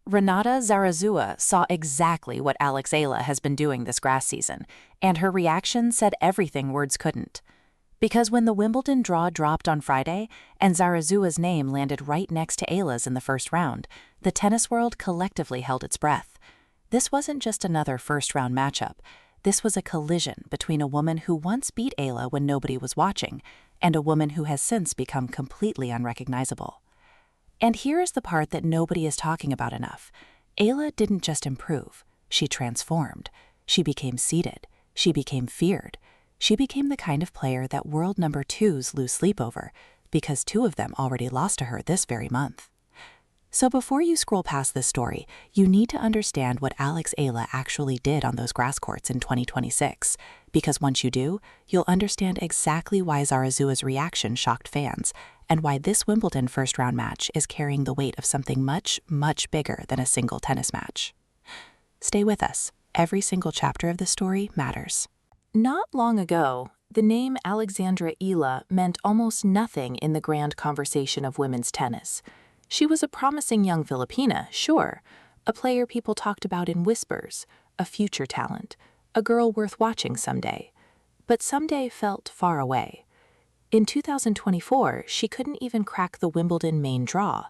Renata Zarazua saw exactly what Alex Eala has been doing this grass season, and her reaction said everything words couldn't. Because when the Wimbledon draw dropped on Friday and Zarazua's name landed right next to Eala's in the first round, the tennis world collectively held its breath. This wasn't just another first-round matchup. This was a collision between a woman who once beat Eala when nobody was watching and a woman who has since become completely unrecognizable. And here is the part that nobody is talking about enough. Eala didn't just improve, she transformed. She became seated. She became feared. She became the kind of player that world number twos lose sleep over, because two of them already lost to her this very month. So before you scroll past this story, you need to understand what Alex Eala actually did on those grass courts in 2026, because once you do, you'll understand exactly why Zarazua's reaction shocked fans, and why this Wimbledon first-round match is carrying the weight of something much, much bigger than a single tennis match. Stay with us. Every single chapter of the story matters. Not long ago, the name Alexandra Eala meant almost nothing in the grand conversation of women's tennis. She was a promising young Filipina, sure, a player people talked about in whispers, a future talent, a girl worth watching someday. But someday felt far away. In 2024, she couldn't even crack the Wimbledon main draw.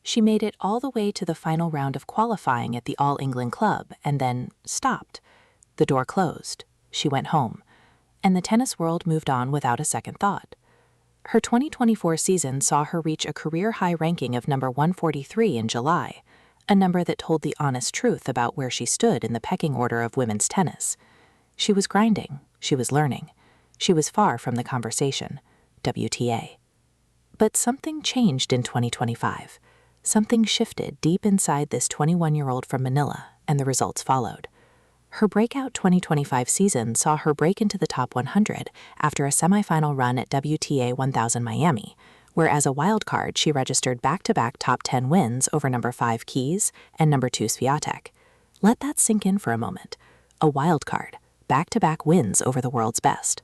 She made it all the way to the final round of qualifying at the All England Club and then stopped. The door closed. She went home. And the tennis world moved on without a second thought. Her 2024 season saw her reach a career-high ranking of number 143 in July, a number that told the honest truth about where she stood in the pecking order of women's tennis. She was grinding. She was learning. She was far from the conversation. WTA. But something changed in 2025. Something shifted deep inside this 21-year-old from Manila, and the results followed. Her breakout 2025 season saw her break into the top 100 after a semifinal run at WTA 1000 Miami, where as a wild card she registered back-to-back top 10 wins over number 5 Keys and number 2 Swiatek. Let that sink in for a moment. A wild card, back-to-back wins over the world's best.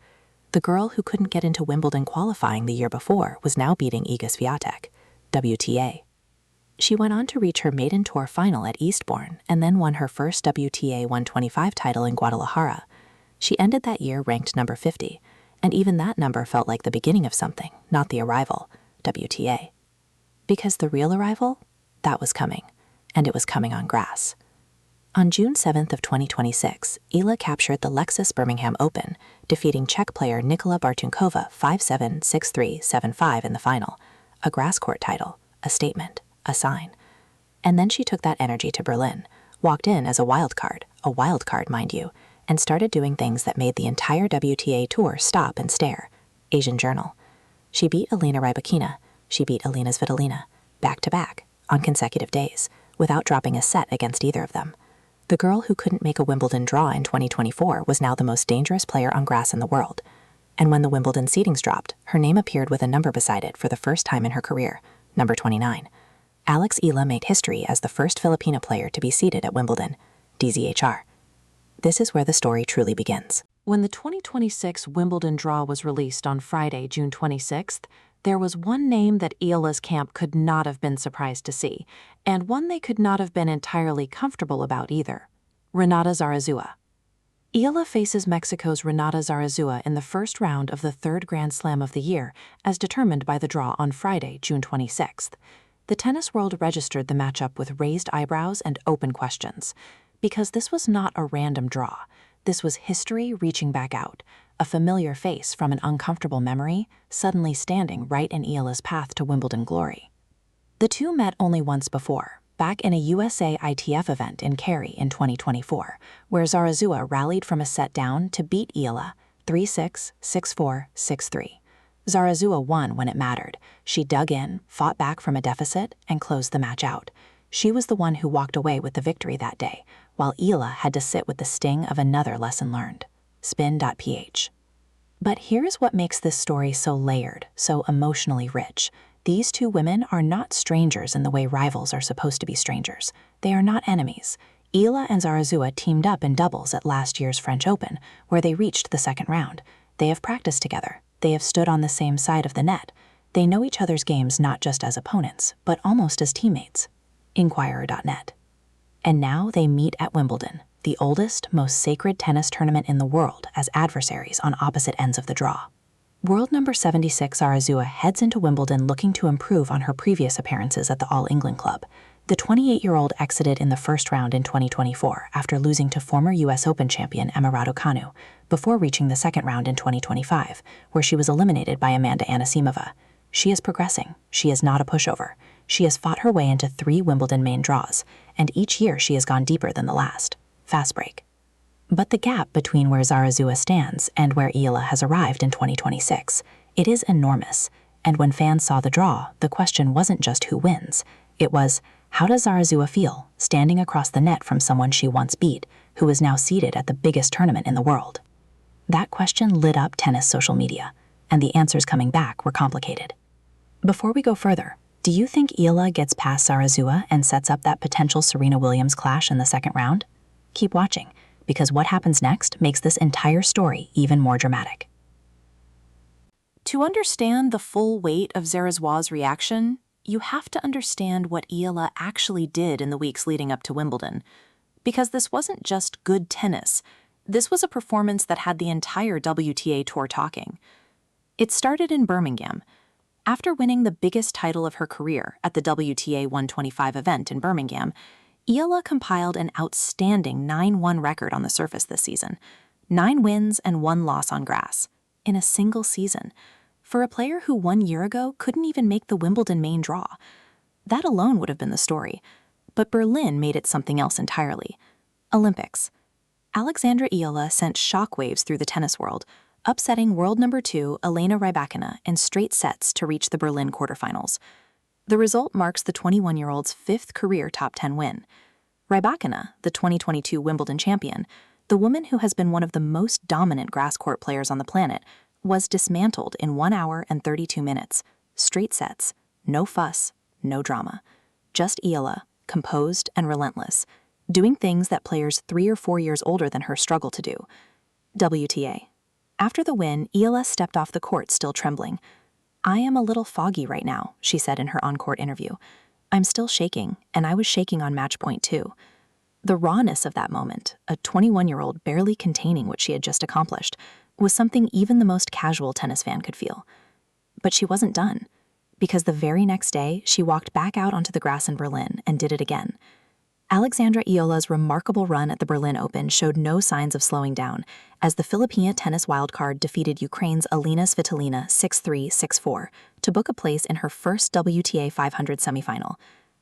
The girl who couldn't get into Wimbledon qualifying the year before was now beating Iga Swiatek. WTA. She went on to reach her maiden tour final at Eastbourne and then won her first WTA 125 title in Guadalajara. She ended that year ranked number 50, and even that number felt like the beginning of something, not the arrival. WTA. Because the real arrival? That was coming, and it was coming on grass. On June 7th of 2026, Eala captured the Lexus Birmingham Open, defeating Czech player Nikola Bartunkova 5-7, 6-3, 7-5 in the final. A grass court title, a statement, a sign. And then she took that energy to Berlin, walked in as a wild card, mind you, and started doing things that made the entire WTA tour stop and stare. Asian Journal. She beat Elena Rybakina. She beat Elena Svitolina, back-to-back, on consecutive days, without dropping a set against either of them. The girl who couldn't make a Wimbledon draw in 2024 was now the most dangerous player on grass in the world. And when the Wimbledon seedings dropped, her name appeared with a number beside it for the first time in her career, number 29. Alex Eala made history as the first Filipina player to be seeded at Wimbledon, DZHR. This is where the story truly begins. When the 2026 Wimbledon draw was released on Friday, June 26th, there was one name that Eala's camp could not have been surprised to see, and one they could not have been entirely comfortable about either. Renata Zarazua. Eala faces Mexico's Renata Zarazua in the first round of the third Grand Slam of the year, as determined by the draw on Friday, June 26th. The tennis world registered the matchup with raised eyebrows and open questions, because this was not a random draw. This was history reaching back out, a familiar face from an uncomfortable memory suddenly standing right in Eala's path to Wimbledon glory. The two met only once before, back in a USA ITF event in Cary in 2024, where Zarazua rallied from a set down to beat Eala 3-6, 6-4, 6-3. Zarazua won when it mattered. She dug in, fought back from a deficit, and closed the match out. She was the one who walked away with the victory that day, while Eala had to sit with the sting of another lesson learned. Spin.ph. But here's what makes this story so layered, so emotionally rich. These two women are not strangers in the way rivals are supposed to be strangers. They are not enemies. Eala and Zarazua teamed up in doubles at last year's French Open, where they reached the second round. They have practiced together. They have stood on the same side of the net. They know each other's games not just as opponents, but almost as teammates. Inquirer.net. And now they meet at Wimbledon, the oldest, most sacred tennis tournament in the world, as adversaries on opposite ends of the draw. World number 76 Zarazua heads into Wimbledon looking to improve on her previous appearances at the All England Club. The 28-year-old exited in the first round in 2024 after losing to former US Open champion Emma Raducanu, before reaching the second round in 2025, where she was eliminated by Amanda Anisimova. She is progressing. She is not a pushover. She has fought her way into 3 Wimbledon main draws, and each year she has gone deeper than the last. Fast break. But the gap between where Zarazua stands and where Eala has arrived in 2026, it is enormous. And when fans saw the draw, the question wasn't just who wins. It was, how does Zarazua feel standing across the net from someone she once beat, who is now seated at the biggest tournament in the world? That question lit up tennis social media, and the answers coming back were complicated. Before we go further, do you think Eala gets past Zarazua and sets up that potential Serena Williams clash in the second round? Keep watching, because what happens next makes this entire story even more dramatic. To understand the full weight of Zarazua's reaction, you have to understand what Eala actually did in the weeks leading up to Wimbledon. Because this wasn't just good tennis, this was a performance that had the entire WTA Tour talking. It started in Birmingham. After winning the biggest title of her career at the WTA 125 event in Birmingham, Eala compiled an outstanding 9-1 record on the surface this season, 9 wins and 1 loss on grass, in a single season, for a player who 1 year ago couldn't even make the Wimbledon main draw. That alone would have been the story, but Berlin made it something else entirely. Olympics. Alexandra Eala sent shockwaves through the tennis world, upsetting world number 2 Elena Rybakina in straight sets to reach the Berlin quarterfinals. The result marks the 21-year-old's 5th career top 10 win. Rybakina, the 2022 Wimbledon champion, the woman who has been one of the most dominant grass court players on the planet, was dismantled in 1 hour and 32 minutes. Straight sets, no fuss, no drama. Just Eala, composed and relentless, doing things that players 3 or 4 years older than her struggle to do. WTA. After the win, Eala stepped off the court still trembling. "I am a little foggy right now," she said in her on-court interview. "I'm still shaking, and I was shaking on match point too." The rawness of that moment, a 21-year-old barely containing what she had just accomplished, was something even the most casual tennis fan could feel. But she wasn't done, because the very next day, she walked back out onto the grass in Berlin and did it again. Alexandra Eala's remarkable run at the Berlin Open showed no signs of slowing down, as the Filipina tennis wildcard defeated Ukraine's Alina Svitolina 6-3, 6-4 to book a place in her first WTA 500 semifinal.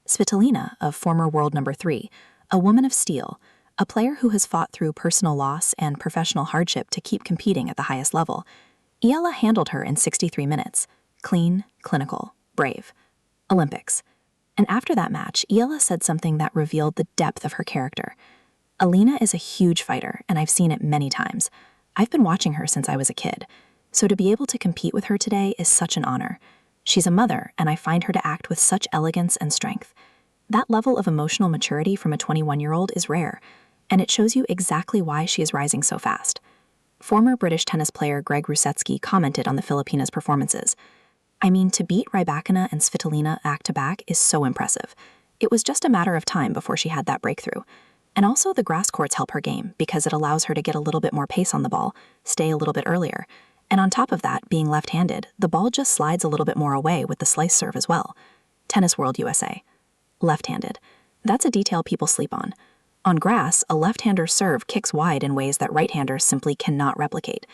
Svitolina, a former world number 3, a woman of steel, a player who has fought through personal loss and professional hardship to keep competing at the highest level, Eala handled her in 63 minutes. Clean, clinical, brave. Olympics. And after that match, Eala said something that revealed the depth of her character. "Alina is a huge fighter, and I've seen it many times. I've been watching her since I was a kid, so to be able to compete with her today is such an honor. She's a mother, and I find her to act with such elegance and strength. That level of emotional maturity from a 21-year-old is rare, and it shows you exactly why she is rising so fast." Former British tennis player Greg Rusetsky commented on the Filipinas' performances. "I mean, to beat Rybakina and Svitolina back-to-back is so impressive. It was just a matter of time before she had that breakthrough. And also the grass courts help her game because it allows her to get a little bit more pace on the ball, stay a little bit earlier. And on top of that, being left-handed, the ball just slides a little bit more away with the slice serve as well." Tennis World USA. Left-handed. That's a detail people sleep on. On grass, a left-hander serve kicks wide in ways that right-handers simply cannot replicate.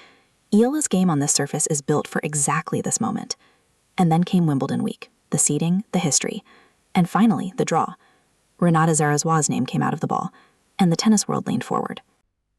Eala's game on this surface is built for exactly this moment. And then came Wimbledon week, the seeding, the history, and finally, the draw. Renata Zarazua's name came out of the ball, and the tennis world leaned forward.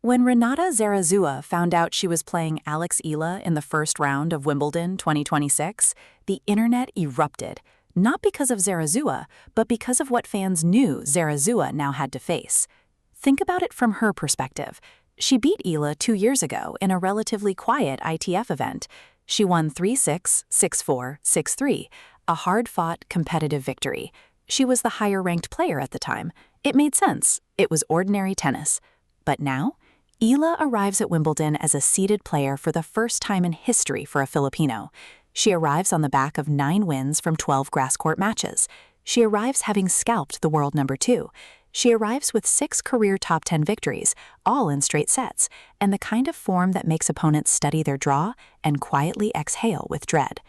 When Renata Zarazua found out she was playing Alex Eala in the first round of Wimbledon 2026, the internet erupted, not because of Zarazua, but because of what fans knew Zarazua now had to face. Think about it from her perspective. She beat Eala 2 years ago in a relatively quiet ITF event. She won 3-6, 6-4, 6-3, a hard-fought, competitive victory. She was the higher-ranked player at the time. It made sense. It was ordinary tennis. But now, Eala arrives at Wimbledon as a seeded player for the first time in history for a Filipino. She arrives on the back of 9 wins from 12 grass court matches. She arrives having scalped the world number 2. She arrives with 6 career top 10 victories, all in straight sets, and the kind of form that makes opponents study their draw and quietly exhale with dread.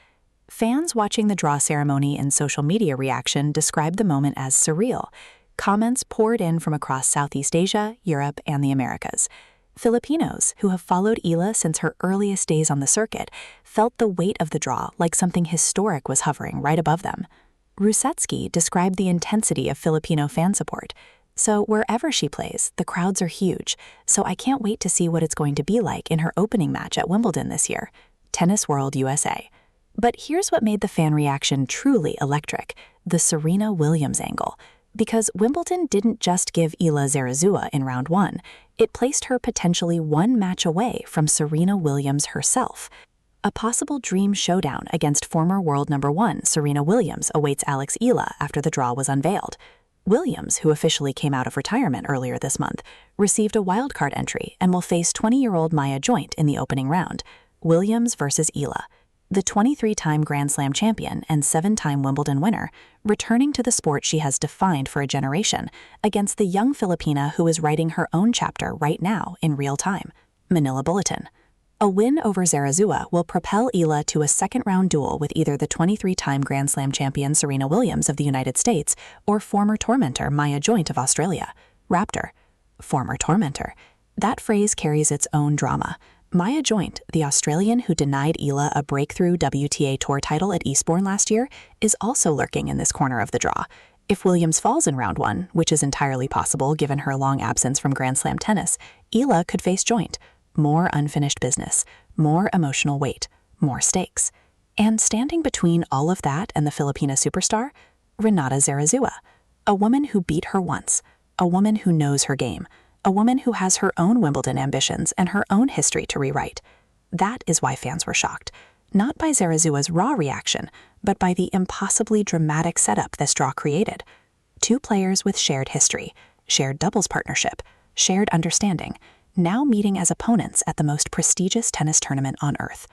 Fans watching the draw ceremony and social media reaction described the moment as surreal. Comments poured in from across Southeast Asia, Europe, and the Americas. Filipinos, who have followed Eala since her earliest days on the circuit, felt the weight of the draw like something historic was hovering right above them. Rusetsky described the intensity of Filipino fan support. So wherever she plays, the crowds are huge, so I can't wait to see what it's going to be like in her opening match at Wimbledon this year. Tennis World USA. But here's what made the fan reaction truly electric, the Serena Williams angle. Because Wimbledon didn't just give Alex Zarazua in round 1, it placed her potentially 1 match away from Serena Williams herself. A possible dream showdown against former world number 1 Serena Williams awaits Alex Eala after the draw was unveiled. Williams, who officially came out of retirement earlier this month, received a wildcard entry and will face 20-year-old Maya Joint in the opening round. Williams versus Eala. The 23-time Grand Slam champion and 7-time Wimbledon winner, returning to the sport she has defined for a generation, against the young Filipina who is writing her own chapter right now in real time. Manila Bulletin. A win over Zarazua will propel Eala to a second-round duel with either the 23-time Grand Slam champion Serena Williams of the United States or former tormentor Maya Joint of Australia. Raptor. Former tormentor. That phrase carries its own drama. Maya Joint, the Australian who denied Eala a breakthrough WTA Tour title at Eastbourne last year, is also lurking in this corner of the draw. If Williams falls in round 1, which is entirely possible given her long absence from Grand Slam tennis, Eala could face Joint. More unfinished business, more emotional weight, more stakes. And standing between all of that and the Filipina superstar, Renata Zarazua, a woman who beat her once, a woman who knows her game, a woman who has her own Wimbledon ambitions and her own history to rewrite. That is why fans were shocked, not by Zarazua's raw reaction, but by the impossibly dramatic setup this draw created. 2 players with shared history, shared doubles partnership, shared understanding, now meeting as opponents at the most prestigious tennis tournament on earth.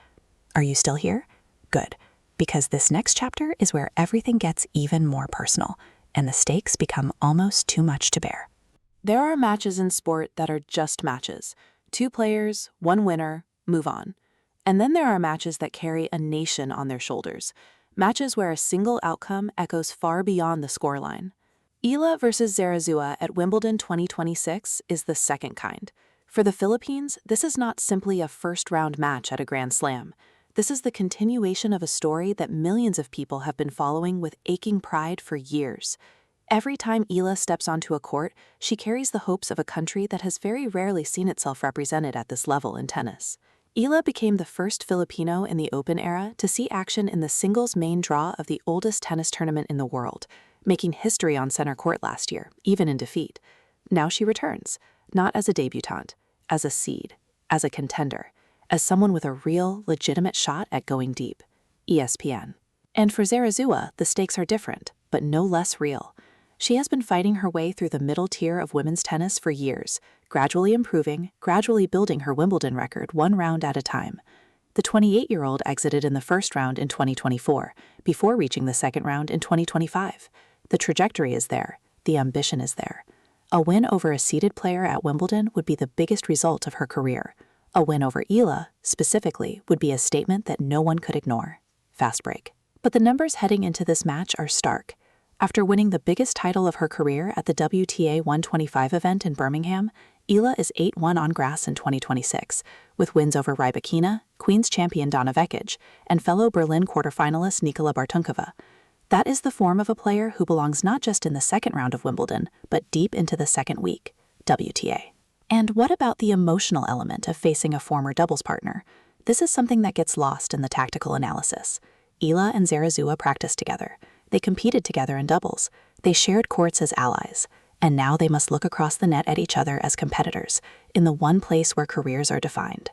Are you still here? Good, because this next chapter is where everything gets even more personal, and the stakes become almost too much to bear. There are matches in sport that are just matches. 2 players, 1 winner, move on. And then there are matches that carry a nation on their shoulders. Matches where a single outcome echoes far beyond the scoreline. Eala versus Zarazua at Wimbledon 2026 is the second kind. For the Philippines, this is not simply a first-round match at a Grand Slam. This is the continuation of a story that millions of people have been following with aching pride for years. Every time Eala steps onto a court, she carries the hopes of a country that has very rarely seen itself represented at this level in tennis. Eala became the first Filipino in the Open era to see action in the singles main draw of the oldest tennis tournament in the world, making history on center court last year, even in defeat. Now she returns, not as a debutante, as a seed, as a contender, as someone with a real, legitimate shot at going deep. ESPN. And for Zarazua, the stakes are different, but no less real. She has been fighting her way through the middle tier of women's tennis for years, gradually improving, gradually building her Wimbledon record 1 round at a time. The 28-year-old exited in the first round in 2024, before reaching the second round in 2025. The trajectory is there, the ambition is there. A win over a seeded player at Wimbledon would be the biggest result of her career. A win over Eala, specifically, would be a statement that no one could ignore. Fast break. But the numbers heading into this match are stark. After winning the biggest title of her career at the WTA 125 event in Birmingham, Eala is 8-1 on grass in 2026, with wins over Rybakina, Queen's champion Donna Vekic, and fellow Berlin quarterfinalist Nikola Bartunkova. That is the form of a player who belongs not just in the second round of Wimbledon, but deep into the second week, WTA. And what about the emotional element of facing a former doubles partner? This is something that gets lost in the tactical analysis. Eala and Zarazua practiced together. They competed together in doubles. They shared courts as allies. And now they must look across the net at each other as competitors, in the one place where careers are defined.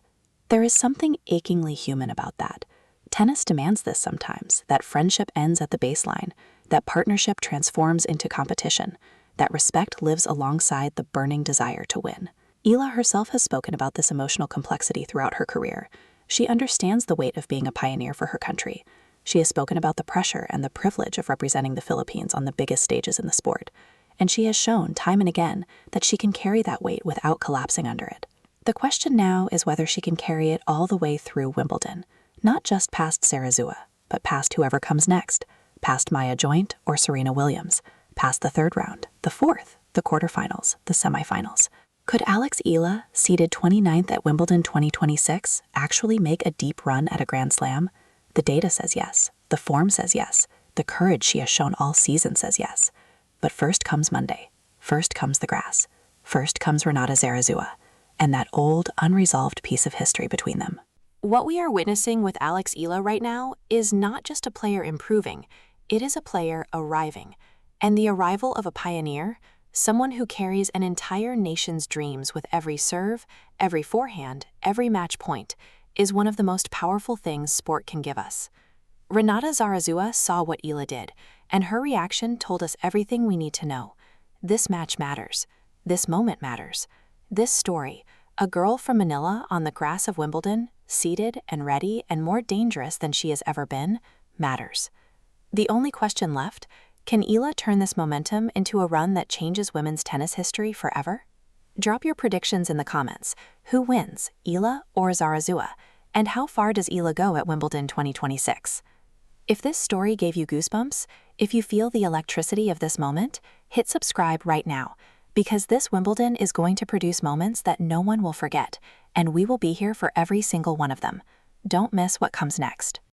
There is something achingly human about that. Tennis demands this sometimes, that friendship ends at the baseline, that partnership transforms into competition, that respect lives alongside the burning desire to win. Eala herself has spoken about this emotional complexity throughout her career. She understands the weight of being a pioneer for her country. She has spoken about the pressure and the privilege of representing the Philippines on the biggest stages in the sport. and she has shown time and again that she can carry that weight without collapsing under it. The question now is whether she can carry it all the way through Wimbledon, not just past Zarazua, but past whoever comes next, past Maya Joint or Serena Williams, past the third round, the fourth, the quarterfinals, the semifinals. Could Alex Eala, seeded 29th at Wimbledon 2026, actually make a deep run at a Grand Slam? The data says yes. The form says yes. The courage she has shown all season says yes. But first comes Monday. First comes the grass. First comes Renata Zarazua, and that old, unresolved piece of history between them. What we are witnessing with Alex Eala right now is not just a player improving, it is a player arriving. And the arrival of a pioneer, someone who carries an entire nation's dreams with every serve, every forehand, every match point, is one of the most powerful things sport can give us. Renata Zarazua saw what Eala did, and her reaction told us everything we need to know. This match matters. This moment matters. This story, a girl from Manila on the grass of Wimbledon, seated and ready and more dangerous than she has ever been, matters. The only question left, can Eala turn this momentum into a run that changes women's tennis history forever? Drop your predictions in the comments. Who wins, Eala or Zarazua? And how far does Eala go at Wimbledon 2026? If this story gave you goosebumps, if you feel the electricity of this moment, hit subscribe right now, because this Wimbledon is going to produce moments that no one will forget, and we will be here for every single one of them. Don't miss what comes next.